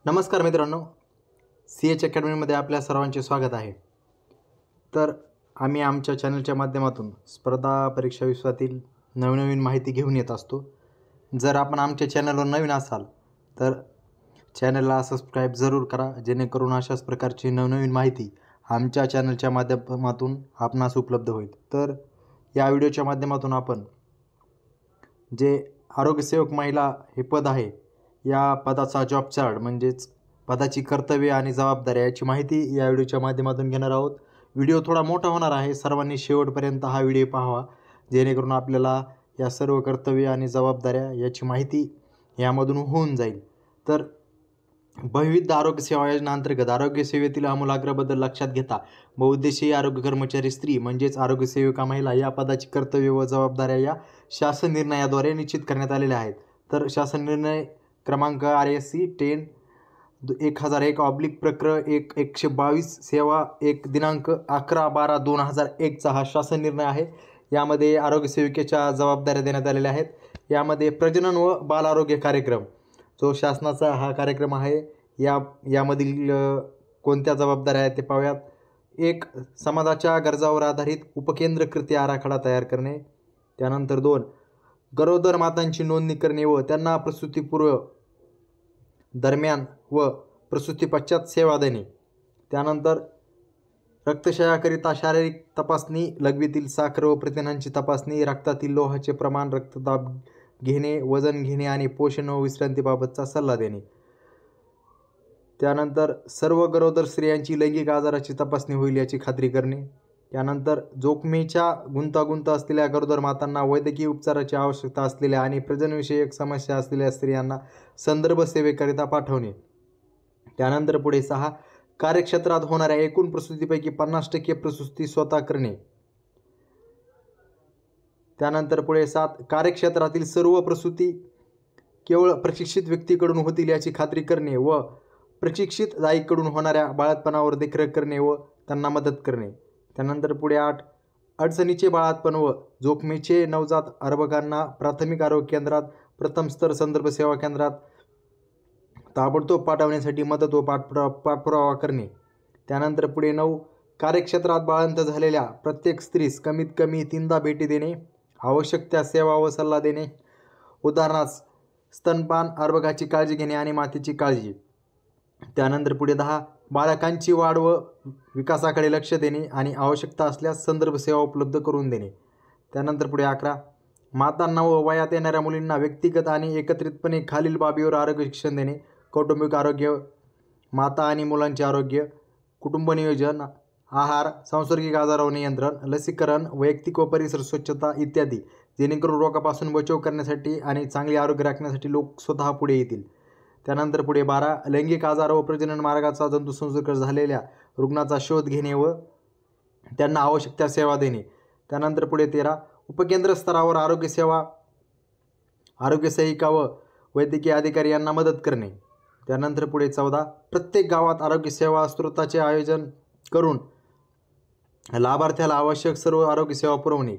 नमस्कार मित्रांनो, CH अकॅडमीमध्ये आपल्या सर्वांचे स्वागत आहे। तर आम्ही आमच्या चॅनलच्या माध्यमातून स्पर्धा परीक्षा विश्वातील नवनवीन माहिती घेऊन येत असतो। जर आपण आमच्या चॅनलवर नवीन असाल तर चॅनलला सबस्क्राईब जरूर करा, जेणेकरून अशाच प्रकारची नवनवीन माहिती आमच्या चॅनलच्या माध्यमातून आपणास उपलब्ध होईल। तर या व्हिडिओच्या माध्यमातून आपण जे आरोग्यसेवक महिला हे पद आहे, या पदाचा जॉब चार्ट म्हणजेच पदाची कर्तव्ये आणि जबाबदाऱ्या याची माहिती या व्हिडिओच्या माध्यमातून घेणार आहोत। व्हिडिओ थोडा मोठा होणार आहे, सर्वांनी शेवटपर्यंत हा व्हिडिओ पाहावा, जेणेकरून आपल्याला या सर्व कर्तव्ये आणि जबाबदाऱ्या याची माहिती यामधून होऊन जाईल। तर बहुविध आरोग्य सेवा योजनांतर्गत आरोग्य सेवेतील आमूलाग्र बदल लक्षात घेता बहुउद्देशीय आरोग्य कर्मचारी स्त्री म्हणजेच आरोग्य सेविका महिला या पदाची कर्तव्ये व जबाबदाऱ्या या शासन निर्णयाद्वारे निश्चित करण्यात आलेल्या आहेत। तर शासन निर्णय क्रमांक RSC 10/1001/प्रक्र/1/122 सेवा 1 दिनांक 11/12/2001 चा हा शासन निर्णय आहे। यामध्ये आरोग्य सेविकेच्या जबाबदाऱ्या देण्यात आलेल्या आहेत। यामध्ये प्रजनन व बाल आरोग्य कार्यक्रम जो शासनाचा हा कार्यक्रम आहे, यामधील कोणत्या जबाबदाऱ्या आहेत ते पाहूयात। 1. समाजाच्या गरजावर आधारित उपकेंद्र कृती आराखडा तयार करणे। त्यानंतर 2. गरोदर मातांची नोंदणी करणे व त्यांना प्रसूतीपूर्व, दरम्यान व प्रसूती पश्चात सेवा देणे। त्यानंतर रक्तक्षयाकरिता शारीरिक तपासणी, लघवीतील साखर व प्रथिनांची तपासणी, रक्तातील लोहाचे प्रमाण, रक्तदाब घेणे, वजन घेणे आणि पोषण व विश्रांतीबाबतचा सल्ला देणे। त्यानंतर सर्व गरोदर स्त्रियांची लैंगिक आजाराची तपासणी होईल याची खात्री करणे। त्यानंतर जोखमीच्या गुंतागुंत असलेल्या गरोदर मातांना, वैद्यकीय उपचाराची आवश्यकता असलेल्या आणि प्रजननविषयक समस्या असलेल्या स्त्रियांना संदर्भ सेवेकरिता पाठवणे। त्यानंतर पुढे 6. कार्यक्षेत्रात होणाऱ्या एकूण प्रसूतीपैकी 50% प्रसूती स्वतः करणे। त्यानंतर पुढे 7. कार्यक्षेत्रातील सर्व प्रसूती केवळ प्रशिक्षित व्यक्तीकडून होतील याची खात्री करणे व प्रशिक्षित दाईकडून होणाऱ्या बाळंतपणावर देखरेख करणे व त्यांना मदत करणे। त्यानंतर पुढे 8. अडचणीचे बाळंतपण व जोखमीचे नवजात अर्भकांना प्राथमिक आरोग्य केंद्रात, प्रथम स्तर संदर्भ सेवा केंद्रात ताबडतोब पाठवण्यासाठी मदत व पाठपुरावा करणे। त्यानंतर पुढे 9. कार्यक्षेत्रात बाळंत झालेल्या प्रत्येक स्त्रीस कमीत कमी 3दा भेटी देणे, आवश्यक त्या सेवा व सल्ला देणे, उदाहरणार्थ स्तनपान, अर्भकाची काळजी घेणे आणि मातेची काळजी। त्यानंतर पुढे 10. बालकांची वाढ व विकासाकडे लक्ष देणे आणि आवश्यकता असल्यास संदर्भ सेवा उपलब्ध करून देणे। त्यानंतर पुढे 11. मातांना व वयात येणाऱ्या मुलींना व्यक्तिगत आणि एकत्रितपणे खालील बाबीवर आरोग्य शिक्षण देणे: कौटुंबिक आरोग्य, माता आणि मुलांचे आरोग्य, कुटुंब नियोजन, आहार, सांसर्गिक आजारावर नियंत्रण, लसीकरण, वैयक्तिक व परिसर स्वच्छता इत्यादी, जेणेकरून रोगापासून बचाव करण्यासाठी आणि चांगले आरोग्य राखण्यासाठी लोक स्वतः पुढे येतील। त्यानंतर पुढे 12. लैंगिक आजार व प्रजनन मार्गाचा जंतुसंसर्ग झालेल्या रुग्णाचा शोध घेणे व त्यांना आवश्यक त्या सेवा देणे। त्यानंतर पुढे 13. उपकेंद्र स्तरावर आरोग्य सेविका व वैद्यकीय अधिकारी यांना मदत करणे। त्यानंतर पुढे 14. प्रत्येक गावात आरोग्य सेवा स्त्रोताचे आयोजन करून लाभार्थ्याला आवश्यक सर्व आरोग्य सेवा पुरवणे।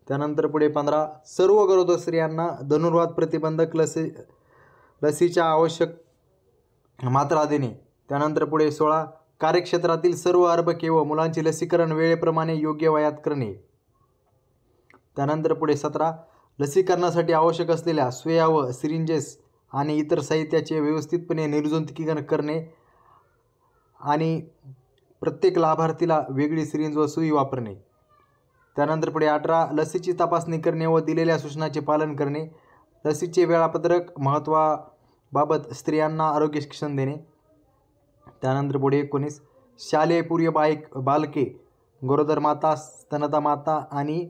त्यानंतर पुढे 15. सर्व गरोदर स्त्रियांना धनुर्वात प्रतिबंधक लसीच्या आवश्यक मात्रा देणे। त्यानंतर पुढे 16. कार्यक्षेत्रातील सर्व अर्भके व मुलांचे लसीकरण वेळेप्रमाणे योग्य वयात करणे। त्यानंतर पुढे 17. लसीकरणासाठी आवश्यक असलेल्या सुया व सिरिंजेस आणि इतर साहित्याचे व्यवस्थितपणे निर्जंतुकीकरण करणे आणि प्रत्येक लाभार्थीला वेगळी सिरिंज व सुई वापरणे। त्यानंतर पुढे 18. लसीची तपासणी करणे व दिलेल्या सूचनांचे पालन करणे, लसीचे वेळापत्रक महत्त्वाबाबत स्त्रियांना आरोग्य शिक्षण देणे। त्यानंतर पुढे 19. शालेयपूर्व बालके, गरोदर माता, स्तनदा माता आणि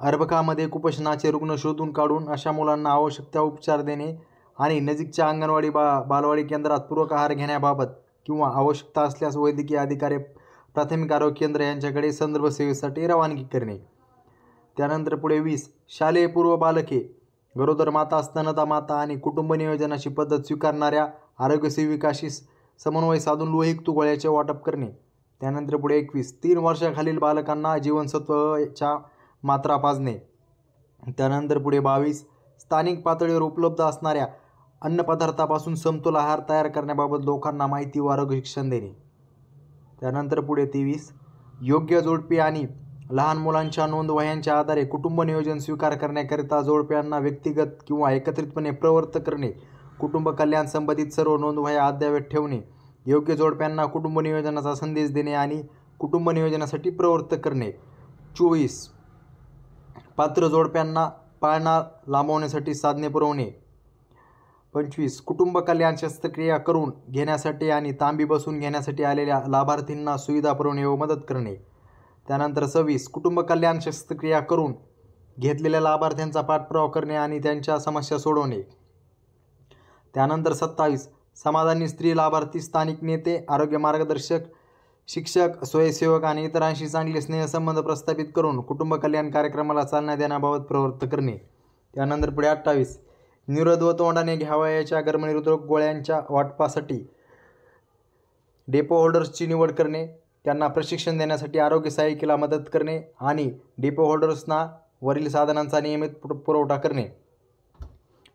अर्भकामध्ये कुपोषणाचे रुग्ण शोधून काढून अशा मुलांना आवश्यक त्या उपचार देणे आणि नजीकच्या अंगणवाडी बालवाडी केंद्रात पूरक आहार घेण्याबाबत किंवा आवश्यकता असल्यास वैद्यकीय अधिकारी, प्राथमिक आरोग्य केंद्र यांच्याकडे संदर्भ सेवेसाठी रवानगी करणे। त्यानंतर पुढे 20. शालेयपूर्व बालके, गरोदर माता, स्तनदा माता आणि कुटुंब नियोजनाची पद्धत स्वीकारणाऱ्या आरोग्य सेविकाशी समन्वय साधून लोहयुक्त गोळ्याचे वाटप करणे। त्यानंतर पुढे 21. 3 वर्षाखालील बालकांना जीवनसत्वच्या मात्रा पाजणे। त्यानंतर पुढे 22. स्थानिक पातळीवर उपलब्ध असणाऱ्या अन्नपदार्थापासून समतोल आहार तयार करण्याबाबत लोकांना माहिती व आरोग्य शिक्षण देणे. त्यानंतर पुढे 23 योग्य जोडपी आणि लहान मुलांच्या नोंदवह्यांच्या आधारे कुटुंब नियोजन स्वीकार करण्याकरिता जोडप्यांना व्यक्तिगत किंवा एकत्रितपणे प्रवृत्त करणे. कुटुंब कल्याण संबंधित सर्व नोंदवह्या अद्ययावत ठेवणे. योग्य जोडप्यांना कुटुंब नियोजनाचा संदेश देणे आणि कुटुंब नियोजनासाठी प्रवृत्त करणे. 24 पात्र जोडप्यांना पाळणा लांबवण्यासाठी साधने पुरवणे. 25 कुटुंब कल्याण शस्त्रक्रिया करून घेण्यासाठी आणि तांबी बसून घेण्यासाठी आलेल्या लाभार्थींना सुविधा पुरवणे व मदत करणे. त्यानंतर 26 कुटुंब कल्याण शस्त्रक्रिया करून घेतलेल्या लाभार्थ्यांचा पाठपुरावा करणे आणि त्यांच्या समस्या सोडवणे. त्यानंतर 27 समाजाने स्त्री लाभार्थी, स्थानिक नेते, आरोग्य मार्गदर्शक, शिक्षक, स्वयंसेवक आणि इतरांशी चांगले स्नेहसंबंध प्रस्थापित करून कुटुंब कल्याण कार्यक्रमाला चालना देण्याबाबत प्रवृत्त करणे. त्यानंतर पुढे 28 निरोध व तोंडाने घ्यावयाच्या गर्भनिरोधक गोळ्यांच्या वाटपासाठी डेपो होल्डर्सची निवड करणे. त्यांना प्रशिक्षण देण्यासाठी आरोग्य सहाय्यकीला मदत करणे आणि डेपो होल्डर्सना वरील साधनांचा नियमित पुरवठा करणे.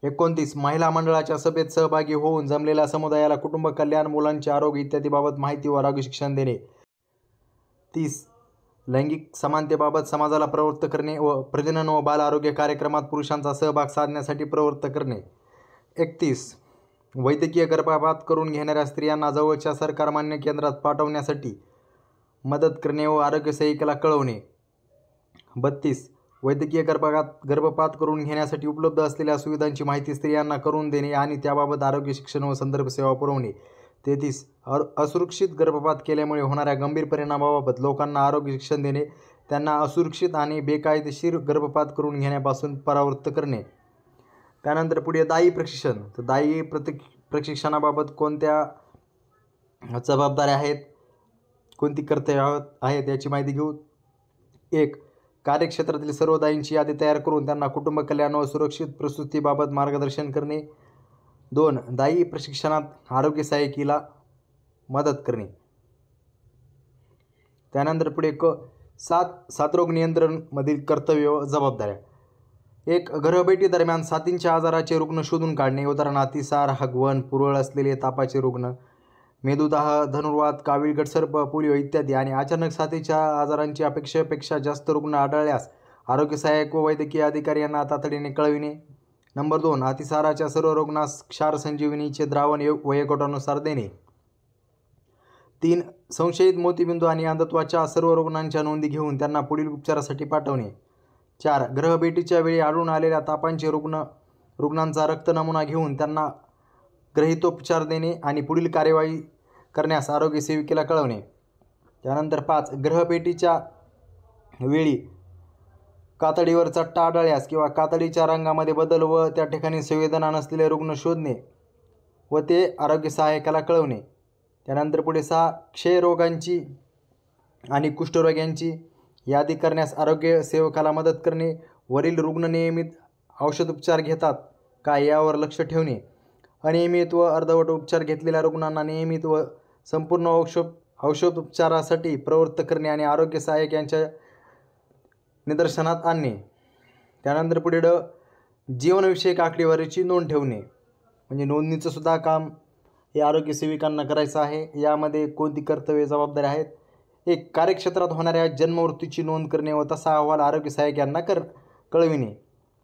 29 महिला मंडळाच्या सभेत सहभागी होऊन जमलेल्या समुदायाला कुटुंब कल्याण, मुलांचे आरोग्य इत्यादीबाबत माहिती व आरोग्य शिक्षण देणे. 30 लैंगिक समानतेबाबत समाजाला प्रवृत्त करणे व प्रजनन व बाल आरोग्य कार्यक्रमात पुरुषांचा सहभाग साधण्यासाठी प्रवृत्त करणे. 31 वैद्यकीय गर्भपात करून घेणाऱ्या स्त्रियांना जवळच्या सरकारमान्य केंद्रात पाठवण्यासाठी मदत करणे व आरोग्य सहाय्यकीला कळवणे. 32 वैद्यकीय गर्भपात करून घेण्यासाठी उपलब्ध असलेल्या सुविधांची माहिती स्त्रियांना करून देणे आणि त्याबाबत आरोग्य शिक्षण व संदर्भ सेवा पुरवणे. 33 असुरक्षित गर्भपात केल्यामुळे होणाऱ्या गंभीर परिणामाबाबत लोकांना आरोग्य शिक्षण देणे. त्यांना असुरक्षित आणि बेकायदेशीर गर्भपात करून घेण्यापासून परावृत्त करणे. त्यानंतर पुढे दायी प्रशिक्षण. तर दायी प्रशिक्षणाबाबत कोणत्या जबाबदाऱ्या आहेत, कोणती कर्तव्य आहेत याची माहिती घेऊ. 1 कार्यक्षेत्रातील सर्व दायींची यादी तयार करून त्यांना कुटुंब कल्याण व सुरक्षित प्रसूतीबाबत मार्गदर्शन करणे. 2 दायी प्रशिक्षणात आरोग्य सहाय्यकीला मदत करणे. त्यानंतर पुढे 7 नियंत्रण मधील कर्तव्य व जबाबदाऱ्या. 1 गर्भभेटी दरम्यान साथींच्या आजाराचे रुग्ण शोधून काढणे. उदाहरणार्थ अतिसार, हगवण, पुरळ असलेले तापाचे रुग्ण, मेंदुदाह, धनुर्वात, कावीळ, गटसर्प, पोलिओ इत्यादी आणि अचानक साथीच्या आजारांची अपेक्षेपेक्षा जास्त रुग्ण आढळल्यास आरोग्य सहाय्यक व वैद्यकीय अधिकारी यांना तातडीने कळविणे. नंबर 2 अतिसाराच्या सर्व रुग्णांस क्षार संजीवनीचे द्रावण वयोगटानुसार देणे. 3 संशयित मोतीबिंदू आणि अंधत्वाच्या सर्व रुग्णांच्या नोंदी घेऊन त्यांना पुढील उपचारासाठी पाठवणे. 4 ग्रहभेटीच्या वेळी आढळून आलेल्या तापांचे रुग्णांचा रक्त नमुना घेऊन त्यांना ग्रहितोपचार देणे आणि पुढील कार्यवाही करण्यास आरोग्य सेविकेला कळवणे. त्यानंतर 5 ग्रहभेटीच्या वेळी कातडीवर चट्टा आढळल्यास किंवा कातडीच्या रंगामध्ये बदल व त्या ठिकाणी संवेदना नसलेले रुग्ण शोधणे व ते आरोग्य सहाय्यकाला कळवणे. त्यानंतर पुढे 6 क्षयरोगांची आणि कुष्ठरोग्यांची यादी करण्यास आरोग्य सेवकाला मदत करणे. वरील रुग्ण नियमित औषधोपचार घेतात का यावर लक्ष ठेवणे. अनियमित व अर्धवट उपचार घेतलेल्या रुग्णांना नियमित व संपूर्ण औषधोपचारासाठी प्रवृत्त करणे आणि आरोग्य सहाय्यक यांच्या निदर्शनात आणणे. त्यानंतर पुढे जीवनविषयक आकडेवारीची नोंद ठेवणे. म्हणजे नोंदणीचं सुद्धा काम हे आरोग्य सेविकांना करायचं आहे. यामध्ये कोणती कर्तव्य जबाबदारी आहेत. 1 कार्यक्षेत्रात होणाऱ्या जन्ममृत्यूची नोंद करणे व तसा अहवाल आरोग्य सहाय्यक यांना कळविणे.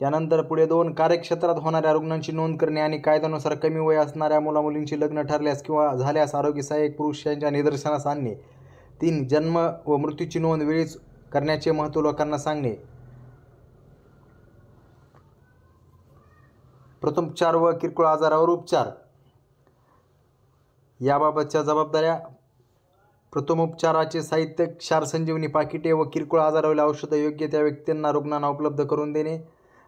त्यानंतर पुढे 2 कार्यक्षेत्रात होणाऱ्या रुग्णांची नोंद करणे आणि कायद्यानुसार कमी वय असणाऱ्या मुलामुलींची लग्न ठरल्यास किंवा झाल्यास आरोग्य सहाय्यक पुरुष यांच्या निदर्शनास आणणे. 3 जन्म व मृत्यूची नोंद वेळीच करण्याचे महत्त्व लोकांना सांगणे. प्रथमोपचार व किरकोळ आजारावर उपचार याबाबतच्या जबाबदाऱ्या. प्रथमोपचाराचे साहित्य, क्षार संजीवनी पाकिटे व किरकोळ आजारावरील औषधं योग्य त्या व्यक्तींना रुग्णांना उपलब्ध करून देणे.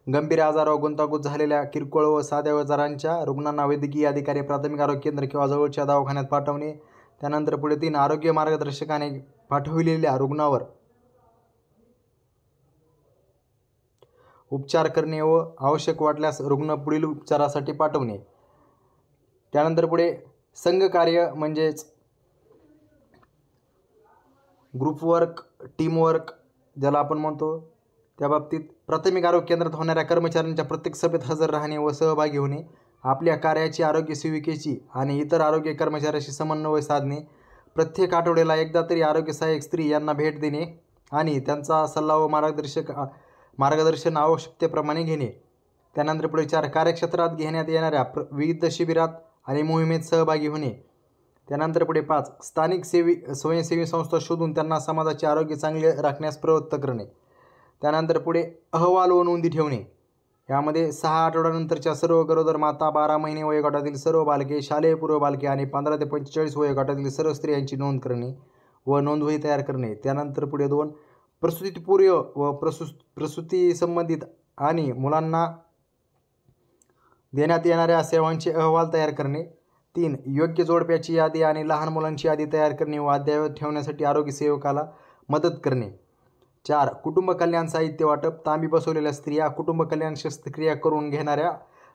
गंभीर आजारावर गुंतागुंत झालेल्या किरकोळ व साध्या आजारांच्या रुग्णांना वैद्यकीय अधिकारी, प्राथमिक आरोग्य केंद्र किंवा जवळच्या दवाखान्यात पाठवणे. त्यानंतर पुढे 3 आरोग्य मार्गदर्शकाने पाठविलेल्या रुग्णावर उपचार करणे व आवश्यक वाटल्यास रुग्ण पुढील उपचारासाठी पाठवणे. त्यानंतर पुढे संघकार्य म्हणजेच ग्रुपवर्क, टीमवर्क ज्याला आपण म्हणतो, त्या बाबतीत प्राथमिक आरोग्य केंद्रात होणाऱ्या कर्मचाऱ्यांच्या प्रत्येक सभेत हजर राहणे व सहभागी होणे. आपल्या कार्याची, आरोग्य सेविकेची आणि इतर आरोग्य कर्मचाऱ्याशी समन्वय साधणे, प्रत्येक आठवड्याला एकदा तरी आरोग्य सहाय्यक स्त्री यांना भेट देणे आणि त्यांचा सल्ला व मार्गदर्शन आवश्यकतेप्रमाणे घेणे. त्यानंतर पुढे 4 कार्यक्षेत्रात घेण्यात येणाऱ्या विविध शिबिरात आणि मोहिमेत सहभागी होणे. त्यानंतर पुढे 5 स्थानिक स्वयंसेवी संस्था शोधून त्यांना समाजाचे आरोग्य चांगले राखण्यास प्रवृत्त करणे. त्यानंतर पुढे अहवाल व नोंदी ठेवणे. यामध्ये 6 आठवड्यानंतरच्या सर्व गरोदर माता, 12 महिने वयोगटातील सर्व बालके, शालेय पूर्व बालके आणि 15 ते 45 वयोगटातील सर्व स्त्रियांची नोंद करणे व नोंदवही तयार करणे. त्यानंतर पुढे 2 प्रसूतीपूर्व व प्रसूती संबंधित आणि मुलांना देण्यात येणाऱ्या सेवांचे अहवाल तयार करणे. 3 योग्य जोडप्याची यादी आणि लहान मुलांची यादी तयार करणे व अद्ययावत ठेवण्यासाठी आरोग्य सेवकाला मदत करणे. 4 कुटुंब कल्याण साहित्य वाटप. तांबी बसवलेल्या स्त्रिया, कुटुंब कल्याण शस्त्रक्रिया करून घेणाऱ्या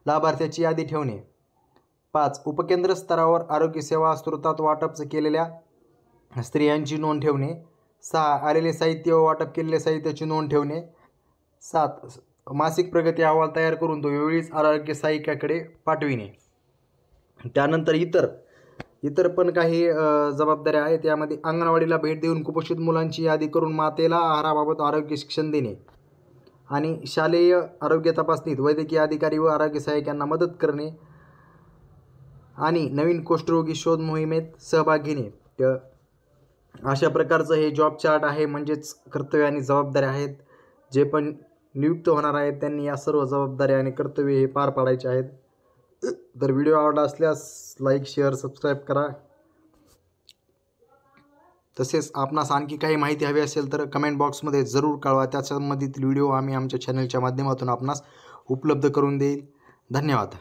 लाभार्थ्याची यादी ठेवणे. 5 उपकेंद्र स्तरावर आरोग्य सेवा स्त्रोतात वाटप केलेल्या स्त्रियांची नोंद ठेवणे. 6 आलेले साहित्य व वाटप केलेल्या साहित्याची नोंद ठेवणे. 7 मासिक प्रगती अहवाल तयार करून तो वेळीच आरोग्य सहाय्यकाकडे पाठविणे. त्यानंतर इतर पण काही जबाबदाऱ्या आहेत. यामध्ये अंगणवाडीला भेट देऊन कुपोषित मुलांची यादी करून मातेला आहाराबाबत आरोग्य शिक्षण देणे आणि शालेय आरोग्य तपासणीत वैद्यकीय अधिकारी व आरोग्य सहाय्यकांना मदत करणे आणि नवीन कुष्ठरोगी शोध मोहिमेत सहभाग घेणे. अशा प्रकारचं हे जॉब चार्ट आहे, म्हणजेच कर्तव्य आणि जबाबदाऱ्या आहेत. जे पण नियुक्त होणार आहेत त्यांनी या सर्व जबाबदाऱ्या आणि कर्तव्य हे पार पाडायचे आहेत. तर व्हिडिओ आवडला असल्यास लाईक, शेअर, सबस्क्राईब करा. तसेच आपणास आणखी काही माहिती हवी असेल तर कमेंट बॉक्समध्ये जरूर कळवा. त्यासंबंधित व्हिडिओ आम्ही आमच्या चॅनलच्या माध्यमातून आपणास उपलब्ध करून देईल. धन्यवाद.